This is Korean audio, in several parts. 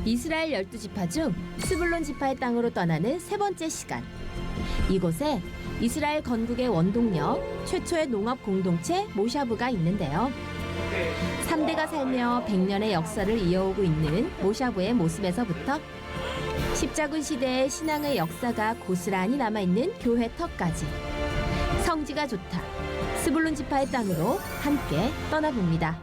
이스라엘 12지파 중 스불론 지파의 땅으로 떠나는 세 번째 시간. 이곳에 이스라엘 건국의 원동력, 최초의 농업 공동체 모샤부가 있는데요. 3대가 살며 100년의 역사를 이어오고 있는 모샤부의 모습에서부터 십자군 시대의 신앙의 역사가 고스란히 남아있는 교회 턱까지 성지가 좋다. 스불론 지파의 땅으로 함께 떠나봅니다.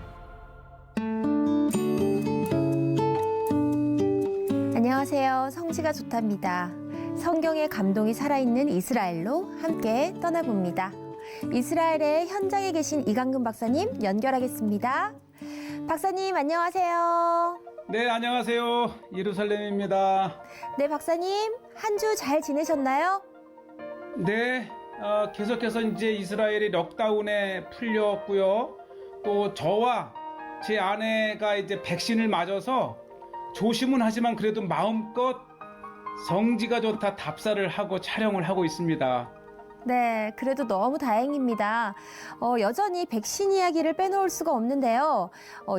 안녕하세요. 성지가 좋답니다. 성경의 감동이 살아있는 이스라엘로 함께 떠나봅니다. 이스라엘의 현장에 계신 이강근 박사님 연결하겠습니다. 박사님 안녕하세요. 네, 안녕하세요. 예루살렘입니다. 네, 박사님 한 주 잘 지내셨나요? 네, 계속해서 이제 이스라엘이 럭다운에 풀렸고요. 또 저와 제 아내가 이제 백신을 맞아서 조심은 하지만 그래도 마음껏 성지가 좋다 답사를 하고 촬영을 하고 있습니다. 네, 그래도 너무 다행입니다. 여전히 백신 이야기를 빼놓을 수가 없는데요.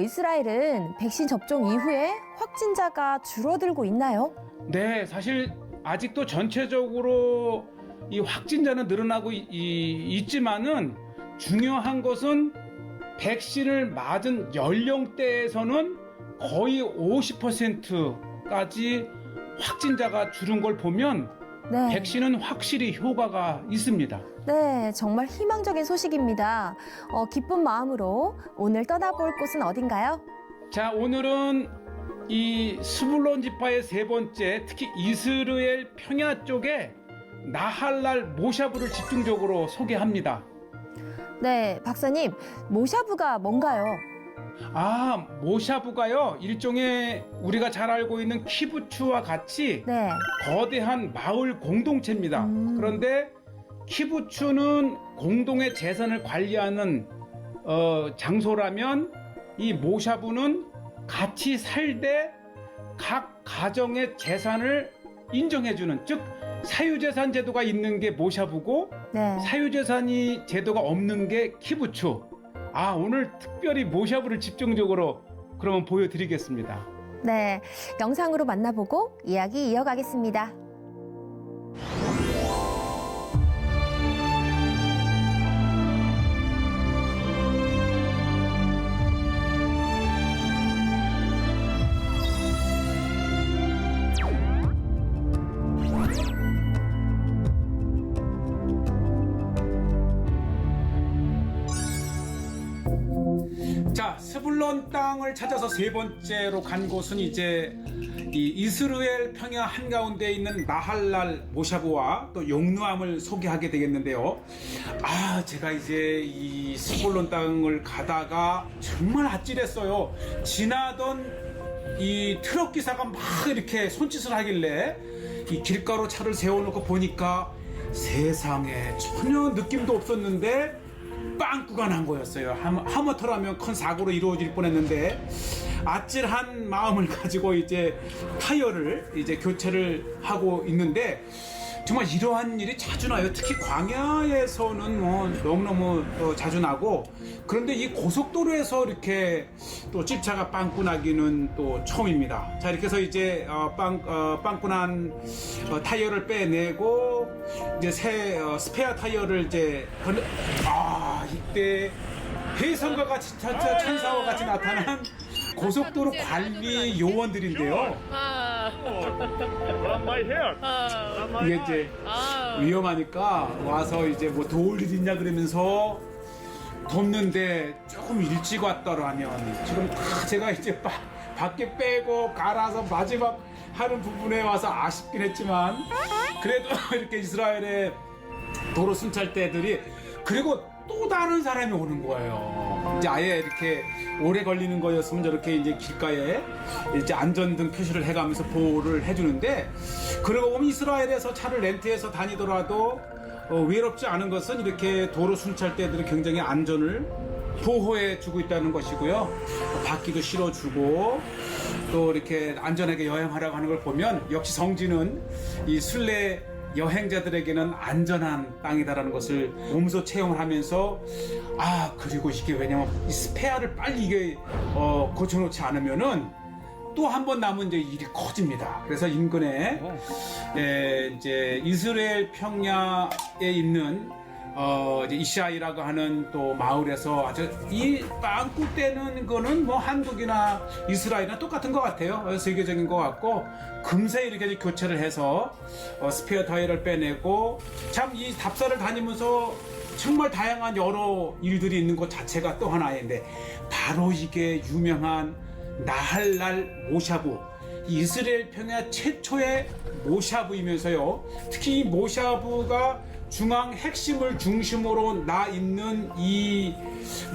이스라엘은 백신 접종 이후에 확진자가 줄어들고 있나요? 네, 사실 아직도 전체적으로 이 확진자는 늘어나고 있지만은 중요한 것은 백신을 맞은 연령대에서는 거의 50%까지 확진자가 줄은 걸 보면 네. 백신은 확실히 효과가 있습니다. 네, 정말 희망적인 소식입니다. 기쁜 마음으로 오늘 떠나볼 곳은 어딘가요? 자, 오늘은 이 스불론 지파의 세 번째, 특히 이스라엘 평야 쪽에 나할랄 모샤부를 집중적으로 소개합니다. 네, 박사님, 모샤부가 뭔가요? 모샤부가요, 일종의 우리가 잘 알고 있는 키부츠와 같이 네. 거대한 마을 공동체입니다. 그런데 키부츠는 공동의 재산을 관리하는 장소라면 이 모샤부는 같이 살되 각 가정의 재산을 인정해주는, 즉 사유재산 제도가 있는 게 모샤부고 네. 사유재산이 제도가 없는 게 키부츠. 오늘 특별히 모샤부를 집중적으로 그러면 보여드리겠습니다. 네, 영상으로 만나보고 이야기 이어가겠습니다. 자, 스불론 땅을 찾아서 세 번째로 간 곳은 이제 이 이스라엘 평야 한가운데 있는 나할랄 모샤부와 또 용누암을 소개하게 되겠는데요. 제가 이제 이 스불론 땅을 가다가 정말 아찔했어요. 지나던 이 트럭 기사가 막 이렇게 손짓을 하길래 이 길가로 차를 세워놓고 보니까 세상에 전혀 느낌도 없었는데 빵꾸가 난 거였어요. 하마터라면 큰 사고로 이루어질 뻔했는데 아찔한 마음을 가지고 이제 타이어를 이제 교체를 하고 있는데 정말 이러한 일이 자주 나요. 특히 광야에서는 너무너무 자주 나고, 그런데 이 고속도로에서 이렇게 또 집차가 빵꾸 나기는 또 처음입니다. 자, 이렇게 해서 이제 빵꾸 난 타이어를 빼내고 이제 새 스페어 타이어를 이제 이때 혜성과 같이 천사와 같이 나타난 고속도로 관리 요원들인데요. 이게 이제 위험하니까 와서 이제 뭐 도울 일 있냐 그러면서 돕는데 조금 일찍 왔더라면 지금 다 제가 이제 밖에 빼고 갈아서 마지막 하는 부분에 와서 아쉽긴 했지만 그래도 이렇게 이스라엘의 도로 순찰대들이, 그리고 또 다른 사람이 오는 거예요. 이제 아예 이렇게 오래 걸리는 거였으면 저렇게 이제 길가에 이제 안전등 표시를 해가면서 보호를 해주는데, 그러고 보면 이스라엘에서 차를 렌트해서 다니더라도 외롭지 않은 것은 이렇게 도로 순찰대들이 굉장히 안전을 보호해 주고 있다는 것이고요. 바퀴도 실어주고 또 이렇게 안전하게 여행하라고 하는 걸 보면 역시 성지는 이 순례 여행자들에게는 안전한 땅이다라는 것을 몸소 체험을 하면서, 그리고 이게 왜냐면 이 스페어를 빨리 이게 고쳐놓지 않으면은 또 한 번 남은 이제 일이 커집니다. 그래서 인근에 이제 이스라엘 평야에 있는 이제 이샤이라고 하는 또 마을에서 아주 이 빵꾸 떼는 거는 뭐 한국이나 이스라엘이나 똑같은 것 같아요. 세계적인 것 같고 금세 이렇게 이제 교체를 해서 스페어 타이어를 빼내고 참 이 답사를 다니면서 정말 다양한 여러 일들이 있는 것 자체가 또 하나인데 바로 이게 유명한 나할랄 모샤부 이스라엘 평야 최초의 모샤부이면서요. 특히 이 모샤부가 중앙 핵심을 중심으로 나 있는 이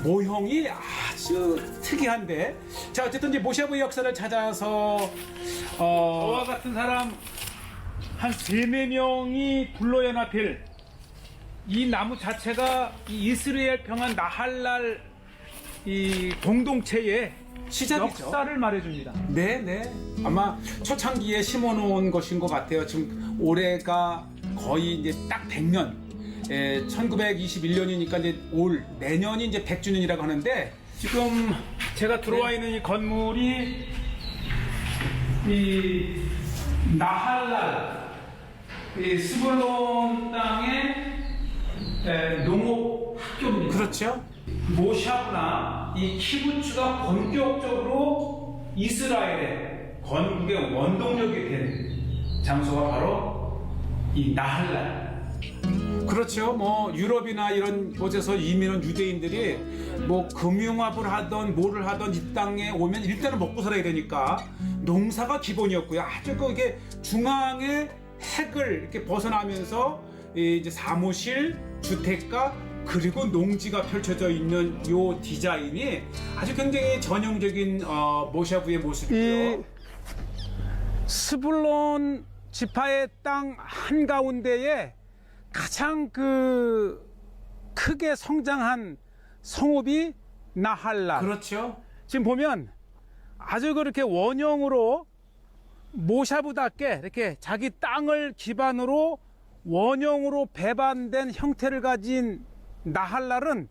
모형이 아주 특이한데 자 어쨌든 이제 모샤부의 역사를 찾아서 저와 같은 사람 한 3-4명이 불러연합일 이 나무 자체가 이 이스라엘 평안 나할랄 이 공동체의 시작이죠. 역사를 말해줍니다. 네네 아마 초창기에 심어놓은 것인 것 같아요. 지금 올해가 거의 이제 딱 100년 1921년이니까 이제 올 내년이 이제 100주년이라고 하는데 지금 제가 들어와 있는 이 건물이 이 나할랄 이 스불론 땅의 농업 학교입니다. 그렇죠. 모샤브나 이 키부츠가 본격적으로 이스라엘의 건국의 원동력이 된 장소가 바로 이 나할랄. 그렇죠. 뭐 유럽이나 이런 곳에서 이민 온 유대인들이 뭐 금융업을 하던 뭐를 하던 이 땅에 오면 일단은 먹고 살아야 되니까 농사가 기본이었고요. 아주 그게 중앙에 핵을 이렇게 벗어나면서 이제 사무실, 주택가 그리고 농지가 펼쳐져 있는 요 디자인이 아주 굉장히 전형적인 모샤부의 모습이죠. 이 스불론 지파의 땅 한가운데에 가장 그 크게 성장한 성읍이 나할랄. 그렇죠. 지금 보면 아주 그렇게 원형으로 모샤부답게 이렇게 자기 땅을 기반으로 원형으로 배반된 형태를 가진 나할랄은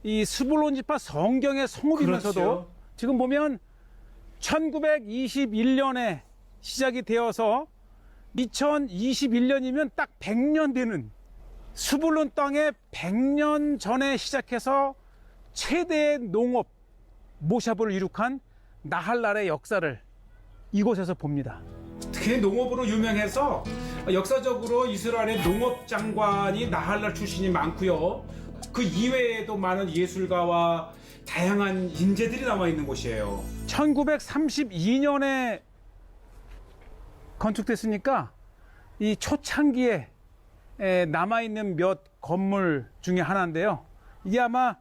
이 스불론 지파 성경의 성읍이면서도 그렇죠. 지금 보면 1921년에 시작이 되어서 2021년이면 딱 100년 되는 스불론 땅에 100년 전에 시작해서 최대의 농업 모샤부를 이룩한 나할랄의 역사를 이곳에서 봅니다. 특히 농업으로 유명해서 역사적으로 이스라엘의 농업 장관이 나할랄 출신이 많고요. 그 이외에도 많은 예술가와 다양한 인재들이 남아 있는 곳이에요. 1932년에 건축됐으니까 이 초창기에 남아있는 몇 건물 중에 하나인데요. 이게 아마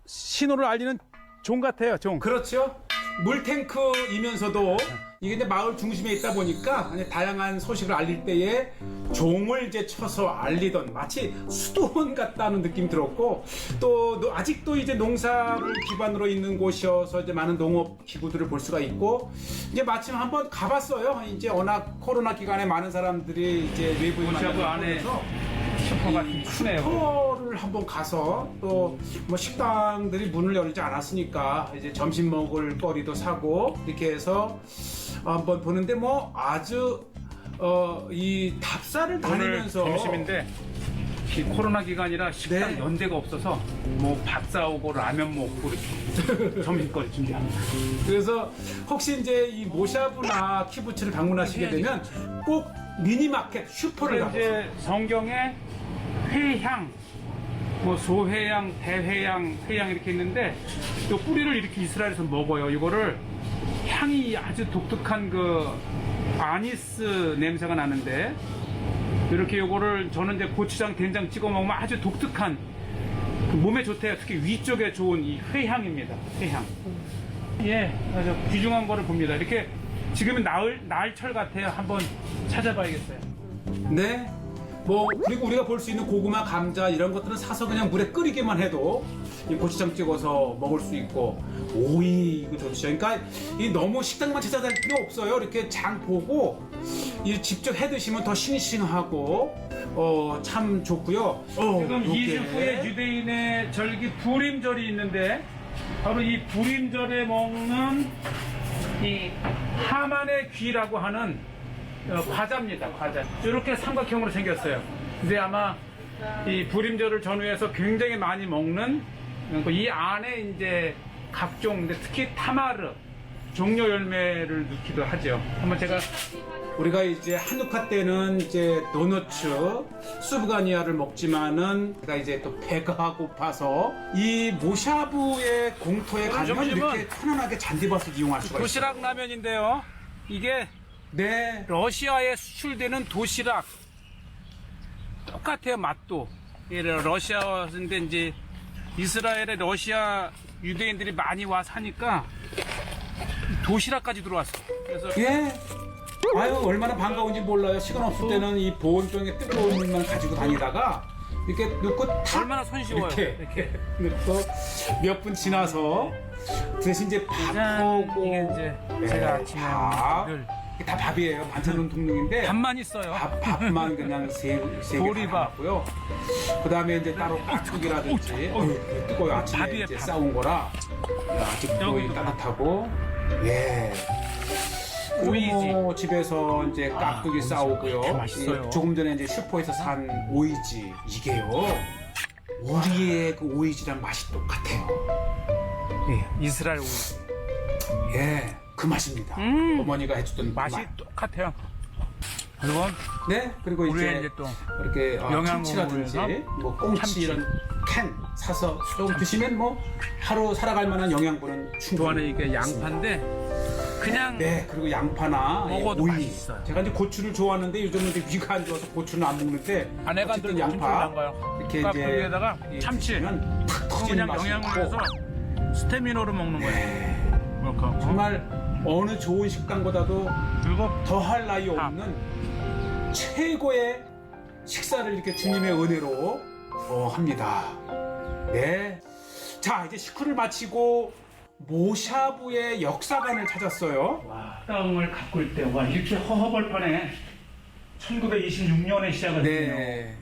신호를 알리는 종 같아요, 종. 그렇죠. 물탱크이면서도 이게 이제 마을 중심에 있다 보니까 다양한 소식을 알릴 때에 종을 이제 쳐서 알리던 마치 수도원 같다는 느낌이 들었고 또 아직도 이제 농사를 기반으로 있는 곳이어서 이제 많은 농업 기구들을 볼 수가 있고 이제 마침 한번 가봤어요. 이제 워낙 코로나 기간에 많은 사람들이 이제 외부에 모샤부 안에 슈퍼가 크네요. 슈퍼를 한번 가서 또 뭐 식당들이 문을 열지 않았으니까 이제 점심 먹을 거리도 사고 이렇게 해서 한번 보는데 뭐 아주 이 답사를 다니면서 오늘 점심인데 이 코로나 기간이라 식당 네. 연대가 없어서 뭐 밥 사오고 라면 먹고 이렇게 점심거리 준비합니다. 그래서 혹시 이제 이 모샤부나 키부츠를 방문하시게 되면 꼭 미니마켓 슈퍼를 가보세요. 이제 성경에 회향, 뭐 소회향, 대회향, 회향 이렇게 있는데 이 뿌리를 이렇게 이스라엘에서 먹어요. 이거를 향이 아주 독특한 그 아니스 냄새가 나는데 이렇게 요거를 저는 이제 고추장, 된장 찍어 먹으면 아주 독특한 그 몸에 좋대요. 특히 위쪽에 좋은 이 회향입니다. 회향. 예, 아주 귀중한 거를 봅니다. 이렇게 지금은 나을철 같아요. 한번 찾아봐야겠어요. 네. 뭐 그리고 우리가 볼 수 있는 고구마, 감자 이런 것들은 사서 그냥 물에 끓이기만 해도 이 고추장 찍어서 먹을 수 있고 오이 이거 좋죠. 그러니까 이 너무 식당만 찾아다닐 필요 없어요. 이렇게 장 보고 이 직접 해 드시면 더 싱싱하고 참 좋고요. 지금 요게. 2주 후에 유대인의 절기 부림절이 있는데 바로 이 부림절에 먹는 이 하만의 귀라고 하는 과자입니다. 과자. 이렇게 삼각형으로 생겼어요. 근데 아마 이 불임절을 전후해서 굉장히 많이 먹는 이 안에 이제 각종 근데 특히 타마르 종려 열매를 넣기도 하죠. 한번 제가 우리가 이제 한우카 때는 이제 도너츠, 수브가니아를 먹지만은 제가 이제 또 배가 고파서 이 모샤부의 공터에 가면 점심은 이렇게 편안하게 잔디밭을 이용할 수가 있어요. 도시락 라면인데요. 이게 네. 러시아에 수출되는 도시락 똑같아요. 맛도 러시아인데 이제 이스라엘에 러시아 유대인들이 많이 와 사니까 도시락까지 들어왔어. 그래서 예. 아유, 얼마나 반가운지 몰라요. 시간 없을 때는 이 보온병에 뜨거운 물만 가지고 다니다가 이렇게 넣고 탁 얼마나 손쉬워요. 이렇게 넣고 몇 분 지나서 대신 이제 밥하고 이게 이제 제가 아침에 늘 이게 다 밥이에요. 반찬은 동능인데 밥만 있어요. 밥만 그냥 세 보리밥. 고요. 그 다음에 이제 따로 깍두기라든지 뜨거워요. 아침에 밥이에요, 이제 밥. 싸운 거라 아직 여기도 따뜻하고 예. 오이지. 그리고 집에서 이제 깍두기 싸우고요. 맛있어요. 조금 전에 이제 슈퍼에서 산 오이지 이게요. 우리의 그 오이지랑 맛이 똑같아요. 예, 이스라엘 오이지. 예, 그 맛입니다. 어머니가 해주던 맛이 그 맛. 똑같아요. 그리고 네, 그리고 우리의 이제 이제 또 이렇게 영양분을 참치라든지 해서 뭐 꽁치 참치. 이런 캔 사서 조금 드시면 뭐 하루 살아갈 만한 영양분은 또 충분히 안에 이게 있습니다. 양파인데 그냥 네, 그리고 양파나 먹어도 오이. 맛있어요. 제가 이제 고추를 좋아하는데 요즘은 이제 위가 안 좋아서 고추는 안 먹는데 아내가 어쨌든 늘 양파 안 가요. 이렇게 깍두기에다가 이제 참치. 드시면 탁 그거 터지는 그냥 맛이 영양을 있고 해서 스테미노로 먹는 거예요. 이렇게 하고. 정말 어느 좋은 식당보다도 그리고 더할 나위 없는 최고의 식사를 이렇게 주님의 은혜로 합니다. 네. 자, 이제 식후를 마치고 모샤부의 역사관을 찾았어요. 와, 땅을 가꿀 때 와, 이렇게 허허벌판에 1926년에 시작을 했네요. 네.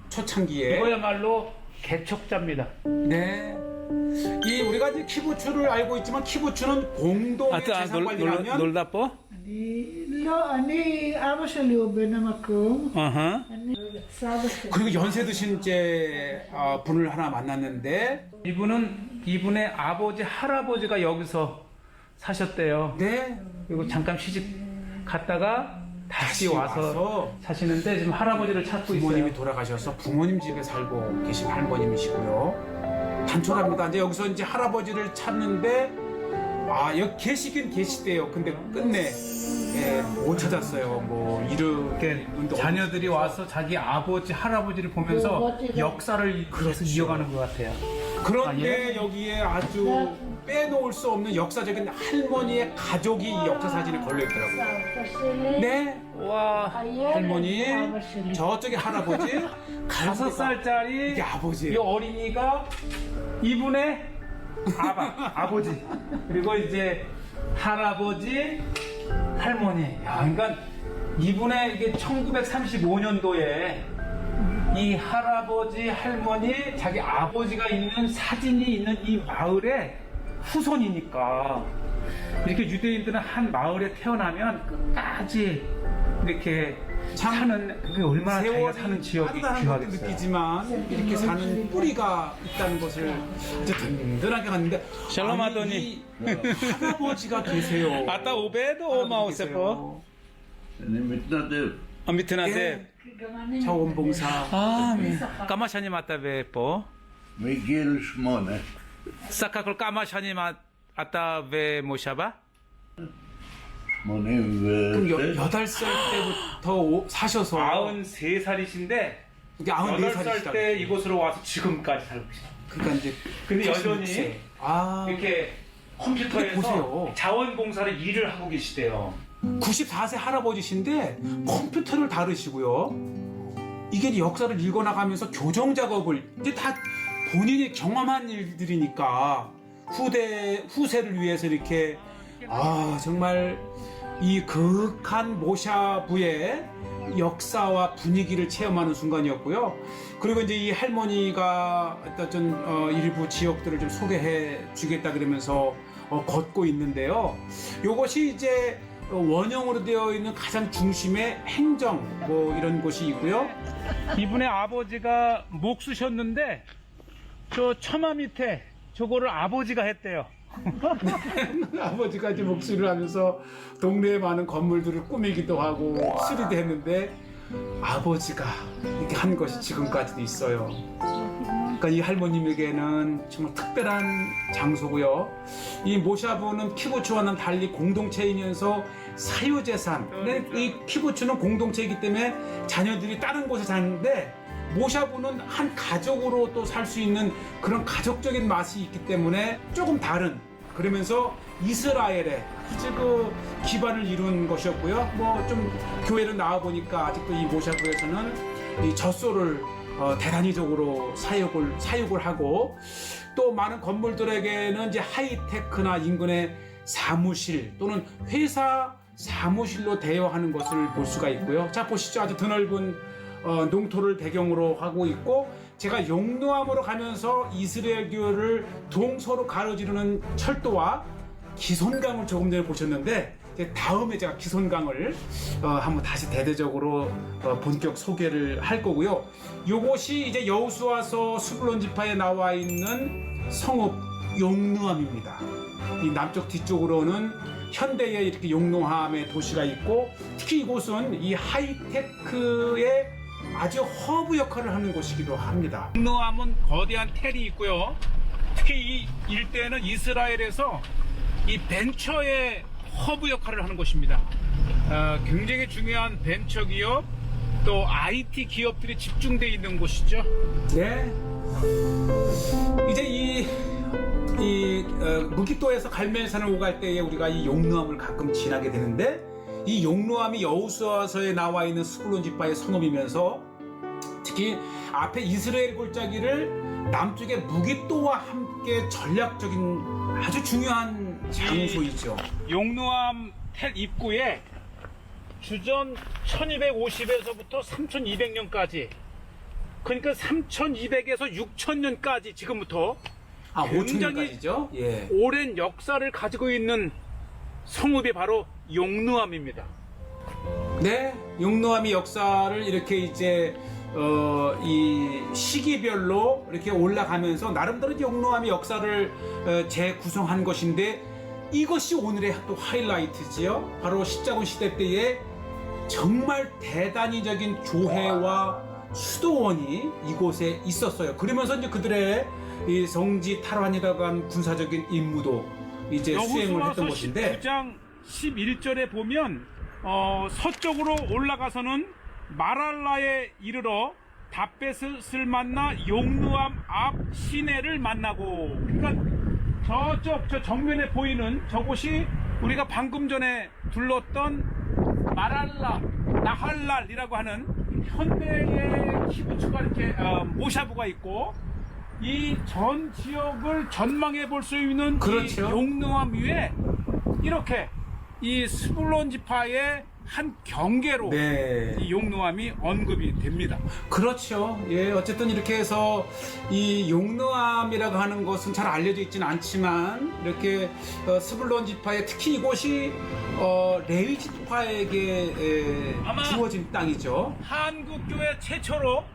초창기에. 이거야말로 개척자입니다. 네. 이 우리가 이제 키부츠를 알고 있지만 키부츠는 공동의 재산 관리라면 놀다 뽀? לא, אני, אבא שלי הוא בן המקום, 어허. אני סבא שלי. 그리고 연세 드신 이제 분을 하나 만났는데 이분의 아버지 할아버지가 여기서 사셨대요. 네. 그리고 잠깐 시집 갔다가 다시 다시 와서 와서 사시는데 지금 할아버지를 찾고 부모님이 있어요. 돌아가셔서 부모님 집에 살고 계신 할머님이시고요. 단촐합니다. 이제 여기서 이제 할아버지를 찾는데 여기 계시긴 계시대요. 근데 끝내 못 찾았어요. 뭐 이렇게 자녀들이 와서 자기 아버지 할아버지를 보면서 역사를 그래서 이어가는 것 같아요. 그런데 여기에 아주 빼놓을 수 없는 역사적인 할머니의 가족이 이 역사 사진에 걸려 있더라고요. סבתא שלי, 네, 와, הילד, 할머니, אבא שלי. 저쪽에 할아버지, 5살짜리 이게 아버지. 이 어린이가 이분의 아버지 그리고 이제 할아버지 할머니. 야, 그러니까 이분의 이게 1935년도에 이 할아버지 할머니 자기 아버지가 있는 사진이 있는 이 마을의 후손이니까 이렇게 유대인들은 한 마을에 태어나면 끝까지 이렇게 참 사는 그게 얼마나 자기가 세월이 사는 지역이 빠르다는 것도 귀하겠어요. 느끼지만 이렇게 사는 뿌리가 있다는 것을 이제 든든하게 갔는데 샬롬 아니, 아도니. 이 할아버지가 계세요. 아따 오베도 오마오세포 אני מתנדב. 미트나데 גם אני. 자원봉사. כמה שנים אתה פה? מגיל 8. סך הכל כמה שנים אתה במושבה? 그럼 86. 8살 때부터 사셔서 93살이신데 이게 8살 94살이시다. 때 이곳으로 와서 지금까지 살고 계세요. 그러니까 이제 근데 여전히 86세. 이렇게 근데 컴퓨터에서 보세요. 자원봉사를 일을 하고 계시대요. 94세 할아버지신데 컴퓨터를 다루시고요. 이게 역사를 읽어나가면서 교정 작업을 이제 다 본인이 경험한 일들이니까 후세를 위해서 이렇게 정말 이 극한 모샤부의 역사와 분위기를 체험하는 순간이었고요. 그리고 이제 이 할머니가 어떤 일부 지역들을 좀 소개해 주겠다 그러면서 걷고 있는데요. 이것이 이제 원형으로 되어 있는 가장 중심의 행정 뭐 이런 곳이 있고요. 이분의 아버지가 목 쓰셨는데 저 처마 밑에 저거를 아버지가 했대요. 아버지가 이제 목수를 하면서 동네에 많은 건물들을 꾸미기도 하고 수리도 했는데 아버지가 이렇게 한 것이 지금까지도 있어요. 그러니까 이 할머님에게는 정말 특별한 장소고요. 이 모샤부는 키부츠와는 달리 공동체이면서 사유재산. 근데 이 키부츠는 공동체이기 때문에 자녀들이 다른 곳에 사는데 모샤부는 한 가족으로 또 살 수 있는 그런 가족적인 맛이 있기 때문에 조금 다른, 그러면서 이스라엘의 아주 그 기반을 이룬 것이었고요. 뭐 좀 교회를 나와 보니까 아직도 이 모샤부에서는 이 젖소를 대단히적으로 사육을 하고, 또 많은 건물들에게는 이제 하이테크나 인근의 사무실 또는 회사 사무실로 대여하는 것을 볼 수가 있고요. 자, 보시죠. 아주 드넓은 농토를 배경으로 하고 있고, 제가 용노암으로 가면서 이스라엘 교회를 동서로 가로지르는 철도와 기손강을 조금 전에 보셨는데, 이제 다음에 제가 기손강을 한번 다시 대대적으로 본격 소개를 할 거고요. 요것이 이제 여호수아서 스불론 지파에 나와 있는 성읍 용노암입니다. 이 남쪽 뒤쪽으로는 현대의 이렇게 용노함의 도시가 있고, 특히 이곳은 이 하이테크의 아주 허브 역할을 하는 곳이기도 합니다. 용노암은 거대한 텔이 있고요. 특히 이 일대는 이스라엘에서 이 벤처의 허브 역할을 하는 곳입니다. 굉장히 중요한 벤처 기업, 또 IT 기업들이 집중되어 있는 곳이죠. 네. 이제 무기또에서 갈멜산을 오갈 때에 우리가 이 용노암을 가끔 지나게 되는데, 이 용노암이 여호수아서에 나와 있는 스불론 지파의 성읍이면서 특히 앞에 이스라엘 골짜기를 남쪽의 무기또와 함께 전략적인 아주 중요한 장소이죠. 용노암 텔 입구에 주전 1250에서부터 3200년까지, 그러니까 3200에서 6000년까지 지금부터 굉장히 5천년까지죠. 예. 오랜 역사를 가지고 있는 성읍이 바로 용노암입니다. 네, 용노암의 역사를 이렇게 이제 이 시기별로 이렇게 올라가면서 나름대로 용노암의 역사를 재구성한 것인데, 이것이 오늘의 또 하이라이트지요. 바로 십자군 시대 때에 정말 대단히적인 교회와 수도원이 이곳에 있었어요. 그러면서 이제 그들의 이 성지 탈환이라고 하는 군사적인 임무도 이제 수행을 했던 것인데, 19장 11절에 보면 서쪽으로 올라가서는 마랄라에 이르러 다벳을 만나 용노암 앞 시내를 만나고, 그러니까 저쪽 저 정면에 보이는 저곳이 우리가 방금 전에 둘렀던 마랄라, 나할랄이라고 하는 현대의 키부츠가 이렇게 모샤부가 있고, 이 전 지역을 전망해 볼 수 있는 그렇죠. 이 용노암 위에 이렇게 이 스불론 지파의 한 경계로 네. 이 용노암이 언급이 됩니다. 그렇죠. 예, 어쨌든 이렇게 해서 이 용노암이라고 하는 것은 잘 알려져 있지는 않지만, 이렇게 스불론 지파의 특히 이곳이 레위 지파에게 아마 주어진 땅이죠. 한국교회 최초로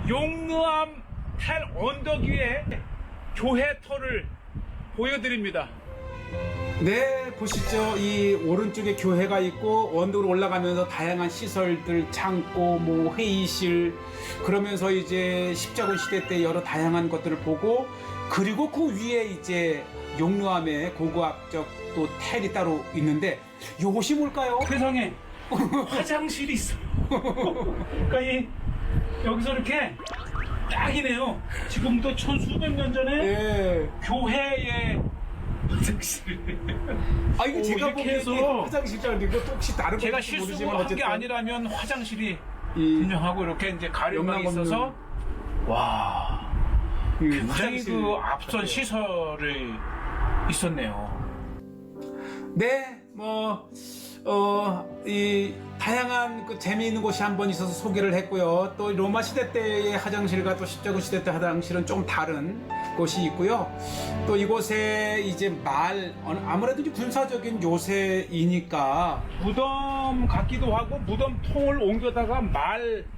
용노암 텔 언덕 위에 교회 터를 보여드립니다. 네, 보시죠. 이 오른쪽에 교회가 있고, 언덕으로 올라가면서 다양한 시설들, 창고, 뭐 회의실, 그러면서 이제 십자군 시대 때 여러 다양한 것들을 보고, 그리고 그 위에 이제 용노암의 고고학적 또 텔이 따로 있는데, 요것이 뭘까요? 세상에 화장실이 있어요. 그러니까 여기서 이렇게 딱이네요. 지금부터 천수백 년 전에 예. 교회의 화장실. 아, 이거 제가 이렇게 보기에 해서 화장실장 이거 또 혹시 다른 제가 건지 실수로 모르지만 한 게 어쨌든 아니라면 화장실이 이 분명하고 이렇게 이제 가림막이 용납 있어서, 와, 그 굉장히 화장실. 그 앞선 시설이 있었네요. 네, 뭐 이 다양한 그 재미있는 곳이 한 번 있어서 소개를 했고요. 또 로마 시대 때의 화장실과 또 십자군 시대 때 화장실은 좀 다른 곳이 있고요. 또 이곳에 이제 아무래도 이제 군사적인 요새이니까 무덤 같기도 하고 무덤 통을 옮겨다가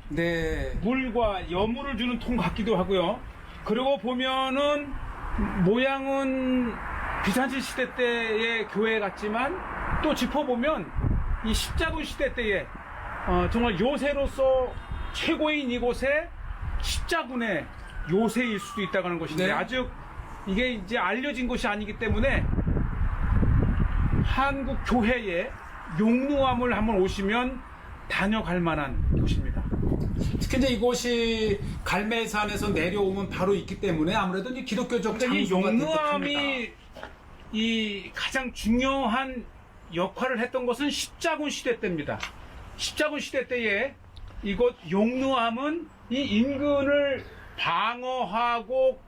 네. 물과 여물을 주는 통 같기도 하고요. 그리고 보면은 모양은 비잔치 시대 때의 교회 같지만 또 짚어보면 이 십자군 시대 때의 정말 요새로서 최고인 이곳에 십자군의 요새일 수도 있다는 것인데 네. 아직 이게 이제 알려진 것이 아니기 때문에 한국 교회에 용루암을 한번 오시면 다녀갈 만한 곳입니다. 특히 이제 이곳이 갈매산에서 내려오면 바로 있기 때문에 아무래도 이제 기독교적 그러니까 이 장소가 용루암이 이 가장 중요한 역할을 했던 것은 십자군 시대 때입니다. 십자군 시대 때에 이곳 용루암은 이 인근을 방어하고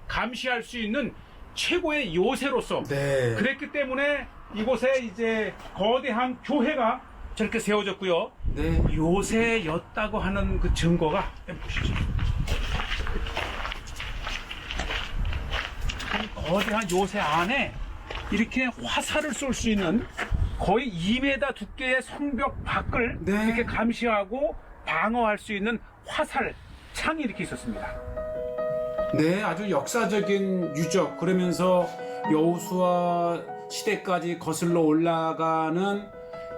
감시할 수 있는 최고의 요새로서 네. 그랬기 때문에 이곳에 이제 거대한 교회가 저렇게 세워졌고요. 네. 요새였다고 하는 그 증거가 보시죠. 이 거대한 요새 안에 이렇게 화살을 쏠 수 있는 거의 2m 두께의 성벽 밖을 네. 이렇게 감시하고 방어할 수 있는 화살 창이 이렇게 있었습니다. 네, 아주 역사적인 유적. 그러면서 여호수아 시대까지 거슬러 올라가는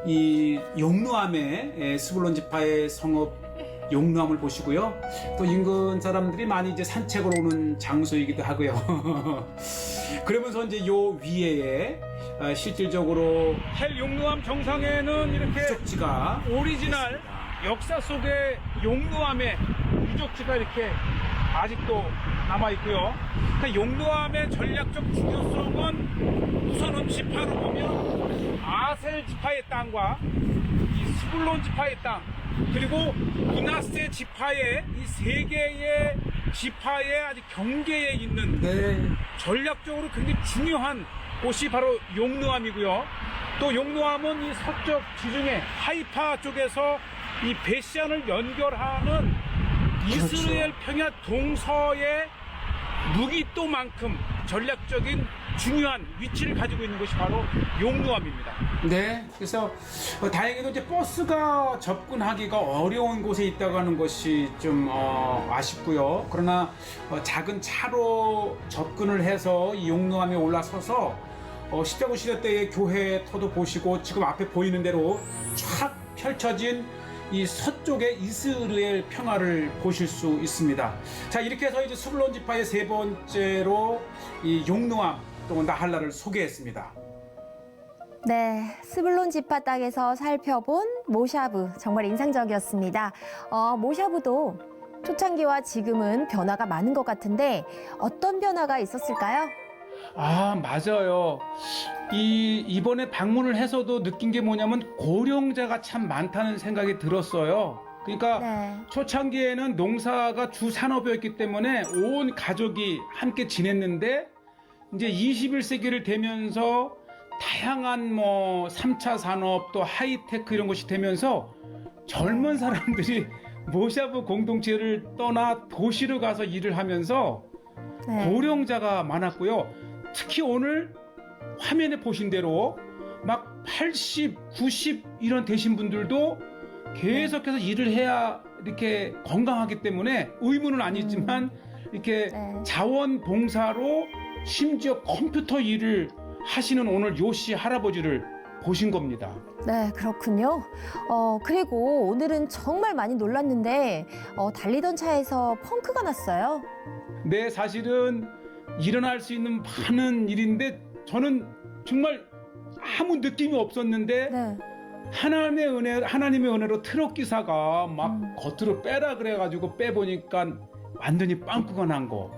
이 용루암의 스불론 지파의 성읍 용루암을 보시고요. 또 인근 사람들이 많이 이제 산책을 오는 장소이기도 하고요. 그러면서 이제 요 위에 실질적으로 헬 용루암 정상에는 이렇게 유적지가 오리지널 역사 속의 용루암의 유적지가 이렇게 아직도 남아 있고요. 그러니까 용루암의 전략적 중요성은 우선은 지파로 보면 아셀 지파의 땅과 이 스불론 지파의 땅 그리고 므낫세 지파의 이 세 개의 지파의 아주 경계에 있는 네. 전략적으로 굉장히 중요한 곳이 바로 용루암이고요. 또 용루암은 이 서쪽 지중해 하이파 쪽에서 이 베시안을 연결하는 이스라엘 평야 동서의 무기또만큼 전략적인 중요한 위치를 가지고 있는 것이 바로 용루암입니다. 네, 그래서 다행히도 이제 버스가 접근하기가 어려운 곳에 있다고 하는 것이 좀 아쉽고요. 그러나 작은 차로 접근을 해서 이 용루암에 올라서서 십자군 시대 때의 교회 터도 보시고 지금 앞에 보이는 대로 쫙 펼쳐진 이 서쪽의 이스라엘 평화를 보실 수 있습니다. 자, 이렇게 해서 이제 스불론 지파의 세 번째로 이 용루암 또 나할라를 소개했습니다. 네, 스불론 지파 땅에서 살펴본 모샤브 정말 인상적이었습니다. 모샤브도 초창기와 지금은 변화가 많은 것 같은데 어떤 변화가 있었을까요? 아, 맞아요. 이번에 방문을 해서도 느낀 게 뭐냐면 고령자가 참 많다는 생각이 들었어요. 그러니까 네. 초창기에는 농사가 주 산업이었기 때문에 온 가족이 함께 지냈는데 이제 21세기를 되면서 다양한 뭐 3차 산업 또 하이테크 이런 것이 되면서 젊은 사람들이 모샤브 공동체를 떠나 도시로 가서 일을 하면서 네. 고령자가 많았고요. 특히 오늘 화면에 보신 대로 막 80, 90 이런 되신 분들도 계속해서 일을 해야 이렇게 건강하기 때문에 의무는 아니지만 이렇게 네. 자원봉사로 심지어 컴퓨터 일을 하시는 오늘 요씨 할아버지를 보신 겁니다. 네, 그렇군요. 그리고 오늘은 정말 많이 놀랐는데 달리던 차에서 펑크가 났어요. 네, 사실은 일어날 수 있는 많은 일인데 저는 정말 아무 느낌이 없었는데 네. 하나님의 은혜로 트럭 기사가 막 겉으로 빼라 그래가지고 빼보니까 완전히 빵꾸가 난 거.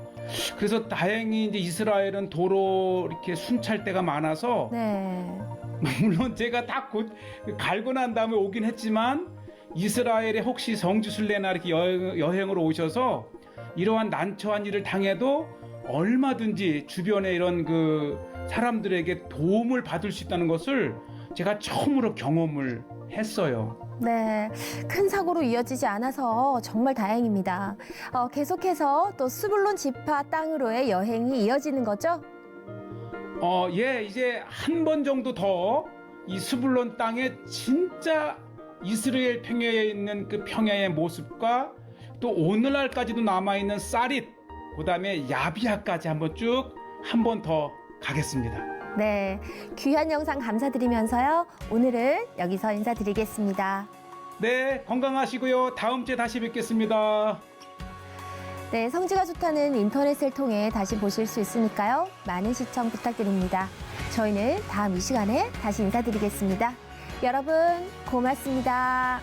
그래서 다행히 이제 이스라엘은 도로 이렇게 순찰대가 많아서 네. 물론 제가 다 곧 갈고 난 다음에 오긴 했지만 이스라엘에 혹시 성지순례나 이렇게 여행으로 오셔서 이러한 난처한 일을 당해도 얼마든지 주변에 이런 그 사람들에게 도움을 받을 수 있다는 것을 제가 처음으로 경험을 했어요. 네, 큰 사고로 이어지지 않아서 정말 다행입니다. 계속해서 또 스불론 지파 땅으로의 여행이 이어지는 거죠? 예, 이제 한 번 정도 더 이 스불론 땅에 진짜 이스라엘 평야에 있는 그 평야의 모습과 또 오늘날까지도 남아있는 사릿, 그 다음에 야비하까지 한번 쭉 한 번 더 가겠습니다. 네, 귀한 영상 감사드리면서요. 오늘은 여기서 인사드리겠습니다. 네, 건강하시고요. 다음 주에 다시 뵙겠습니다. 네, 성지가 좋다는 인터넷을 통해 다시 보실 수 있으니까요. 많은 시청 부탁드립니다. 저희는 다음 이 시간에 다시 인사드리겠습니다. 여러분, 고맙습니다.